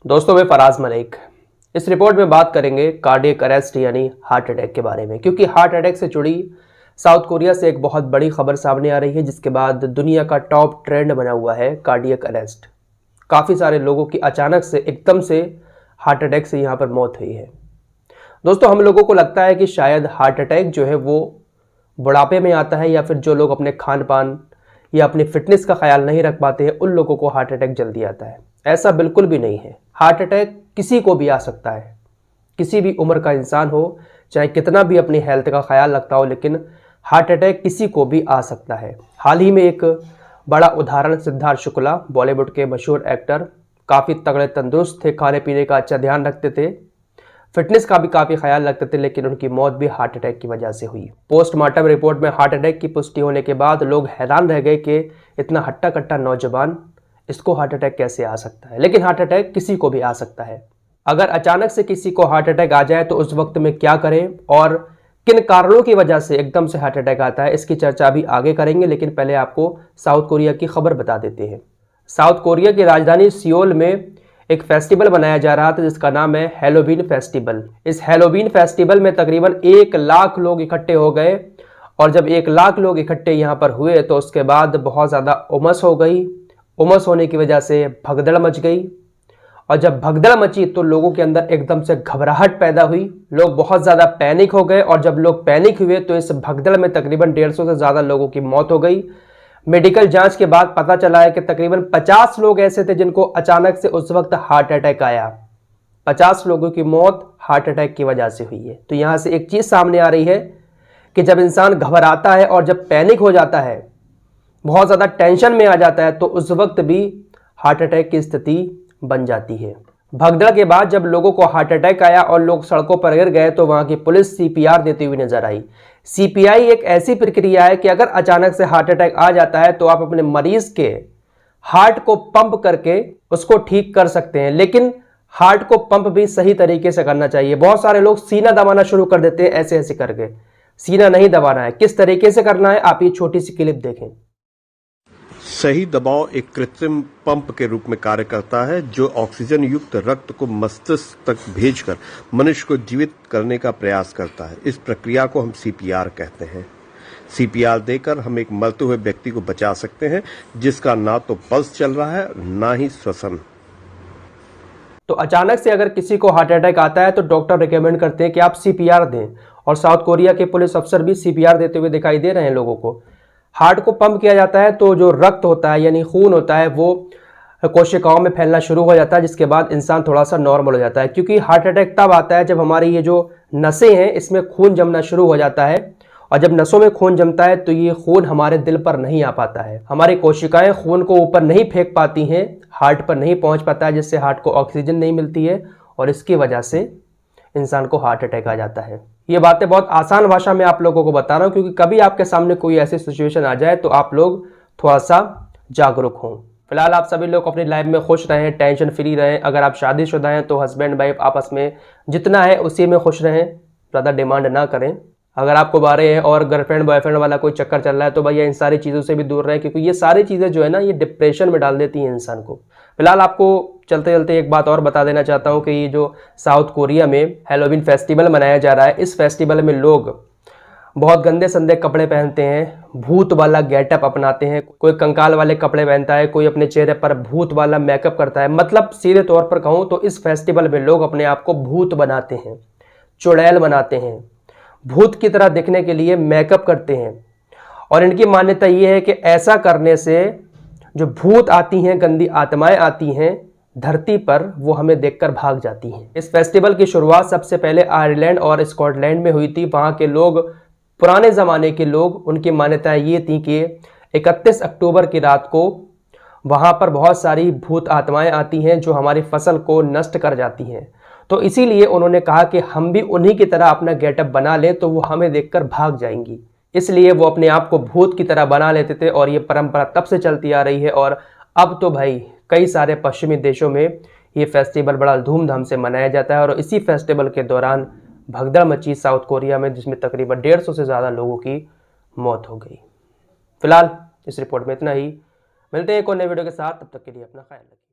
दोस्तों मैं फराज मलिक। इस रिपोर्ट में बात करेंगे कार्डियक अरेस्ट यानी हार्ट अटैक के बारे में, क्योंकि हार्ट अटैक से जुड़ी साउथ कोरिया से एक बहुत बड़ी खबर सामने आ रही है, जिसके बाद दुनिया का टॉप ट्रेंड बना हुआ है कार्डियक अरेस्ट। काफ़ी सारे लोगों की अचानक से एकदम से हार्ट अटैक से यहाँ पर मौत हुई है। दोस्तों हम लोगों को लगता है कि शायद हार्ट अटैक जो है वो बुढ़ापे में आता है, या फिर जो लोग अपने खान पान या अपनी फिटनेस का ख्याल नहीं रख पाते हैं उन लोगों को हार्ट अटैक जल्दी आता है। ऐसा बिल्कुल भी नहीं है। हार्ट अटैक किसी को भी आ सकता है, किसी भी उम्र का इंसान हो, चाहे कितना भी अपनी हेल्थ का ख्याल रखता हो, लेकिन हार्ट अटैक किसी को भी आ सकता है। हाल ही में एक बड़ा उदाहरण सिद्धार्थ शुक्ला, बॉलीवुड के मशहूर एक्टर, काफ़ी तगड़े तंदुरुस्त थे, खाने पीने का अच्छा ध्यान रखते थे, फिटनेस का भी काफ़ी ख्याल रखते थे, लेकिन उनकी मौत भी हार्ट अटैक की वजह से हुई। पोस्टमार्टम रिपोर्ट में हार्ट अटैक की पुष्टि होने के बाद लोग हैरान रह गए कि इतना हट्टा कट्टा नौजवान, इसको हार्ट अटैक कैसे आ सकता है। लेकिन हार्ट अटैक किसी को भी आ सकता है। अगर अचानक से किसी को हार्ट अटैक आ जाए तो उस वक्त में क्या करें और किन कारणों की वजह से एकदम से हार्ट अटैक आता है, इसकी चर्चा भी आगे करेंगे। लेकिन पहले आपको साउथ कोरिया की खबर बता देते हैं। साउथ कोरिया की राजधानी सियोल में एक फेस्टिवल मनाया जा रहा था जिसका नाम है हैलोवीन फेस्टिवल। इस हैलोवीन फेस्टिवल में तकरीबन 1 लाख लोग इकट्ठे हो गए, और जब 1 लाख लोग इकट्ठे यहाँ पर हुए तो उसके बाद बहुत ज़्यादा उमस हो गई। उमस होने की वजह से भगदड़ मच गई, और जब भगदड़ मची तो लोगों के अंदर एकदम से घबराहट पैदा हुई। लोग बहुत ज़्यादा पैनिक हो गए, और जब लोग पैनिक हुए तो इस भगदड़ में तकरीबन 150 से ज़्यादा लोगों की मौत हो गई। मेडिकल जांच के बाद पता चला है कि तकरीबन 50 लोग ऐसे थे जिनको अचानक से उस वक्त हार्ट अटैक आया। 50 लोगों की मौत हार्ट अटैक की वजह से हुई है। तो यहाँ से एक चीज़ सामने आ रही है कि जब इंसान घबराता है और जब पैनिक हो जाता है, बहुत ज़्यादा टेंशन में आ जाता है, तो उस वक्त भी हार्ट अटैक की स्थिति बन जाती है। भगदड़ के बाद जब लोगों को हार्ट अटैक आया और लोग सड़कों पर गिर गए तो वहाँ की पुलिस सीपीआर देती हुई नजर आई। सीपीआई एक ऐसी प्रक्रिया है कि अगर अचानक से हार्ट अटैक आ जाता है तो आप अपने मरीज के हार्ट को पंप करके उसको ठीक कर सकते हैं, लेकिन हार्ट को पंप भी सही तरीके से करना चाहिए। बहुत सारे लोग सीना दबाना शुरू कर देते हैं, ऐसे ऐसे करके। सीना नहीं दबाना है। किस तरीके से करना है आप ये छोटी सी क्लिप देखें। सही दबाव एक कृत्रिम पंप के रूप में कार्य करता है जो ऑक्सीजन युक्त रक्त को मस्तिष्क तक भेजकर मनुष्य को जीवित करने का प्रयास करता है। इस प्रक्रिया को हम सीपीआर कहते हैं। सीपीआर देकर हम एक मरते हुए व्यक्ति को बचा सकते हैं जिसका ना तो पल्स चल रहा है ना ही श्वसन। तो अचानक से अगर किसी को हार्ट अटैक आता है तो डॉक्टर रिकमेंड करते हैं कि आप सीपीआर दें, और साउथ कोरिया के पुलिस अफसर भी सीपीआर देते हुए दिखाई दे रहे हैं लोगों को। हार्ट को पंप किया जाता है तो जो रक्त होता है यानी खून होता है वो कोशिकाओं में फैलना शुरू हो जाता है, जिसके बाद इंसान थोड़ा सा नॉर्मल हो जाता है। क्योंकि हार्ट अटैक तब आता है जब हमारी ये जो नसें हैं इसमें खून जमना शुरू हो जाता है, और जब नसों में खून जमता है तो ये खून हमारे दिल पर नहीं आ पाता है। हमारी कोशिकाएं खून को ऊपर नहीं फेंक पाती हैं, हार्ट पर नहीं पहुंच पाता है, जिससे हार्ट को ऑक्सीजन नहीं मिलती है, और इसकी वजह से इंसान को हार्ट अटैक आ जाता है। ये बातें बहुत आसान भाषा में आप लोगों को बता रहा हूँ, क्योंकि कभी आपके सामने कोई ऐसी सिचुएशन आ जाए तो आप लोग थोड़ा सा जागरूक हों। फिलहाल आप सभी लोग अपनी लाइफ में खुश रहें, टेंशन फ्री रहें। अगर आप शादीशुदा हैं तो हस्बैंड वाइफ आपस में जितना है उसी में खुश रहें, ज़्यादा डिमांड ना करें। अगर आपको बारे हैं और गर्लफ्रेंड बॉयफ्रेंड वाला कोई चक्कर चल रहा है तो भैया इन सारी चीज़ों से भी दूर रहें, क्योंकि ये सारी चीज़ें जो है ना ये डिप्रेशन में डाल देती हैं इंसान को। फिलहाल आपको चलते चलते एक बात और बता देना चाहता हूँ कि ये जो साउथ कोरिया में हैलोवीन फेस्टिवल मनाया जा रहा है, इस फेस्टिवल में लोग बहुत गंदे संदे कपड़े पहनते हैं, भूत वाला गेटअप अपनाते हैं। कोई कंकाल वाले कपड़े पहनता है, कोई अपने चेहरे पर भूत वाला मेकअप करता है। मतलब सीधे तौर पर कहूँ तो इस फेस्टिवल में लोग अपने आप को भूत बनाते हैं, चुड़ैल बनाते हैं, भूत की तरह दिखने के लिए मेकअप करते हैं। और इनकी मान्यता ये है कि ऐसा करने से जो भूत आती हैं, गंदी आत्माएं आती हैं धरती पर, वो हमें देखकर भाग जाती हैं। इस फेस्टिवल की शुरुआत सबसे पहले आयरलैंड और स्कॉटलैंड में हुई थी। वहाँ के लोग, पुराने ज़माने के लोग, उनकी मान्यताएं ये थी कि 31 अक्टूबर की रात को वहाँ पर बहुत सारी भूत आत्माएं आती हैं जो हमारी फसल को नष्ट कर जाती हैं। तो इसीलिए उन्होंने कहा कि हम भी उन्हीं की तरह अपना गेटअप बना लें तो वो हमें देखकर भाग जाएंगी। इसलिए वो अपने आप को भूत की तरह बना लेते थे, और ये परंपरा तब से चलती आ रही है। और अब तो भाई कई सारे पश्चिमी देशों में ये फेस्टिवल बड़ा धूमधाम से मनाया जाता है, और इसी फेस्टिवल के दौरान भगदड़ मची साउथ कोरिया में, जिसमें तकरीबन 150 से ज़्यादा लोगों की मौत हो गई। फिलहाल इस रिपोर्ट में इतना ही। मिलते हैं एक और नए वीडियो के साथ, तब तक के लिए अपना ख्याल रखिए।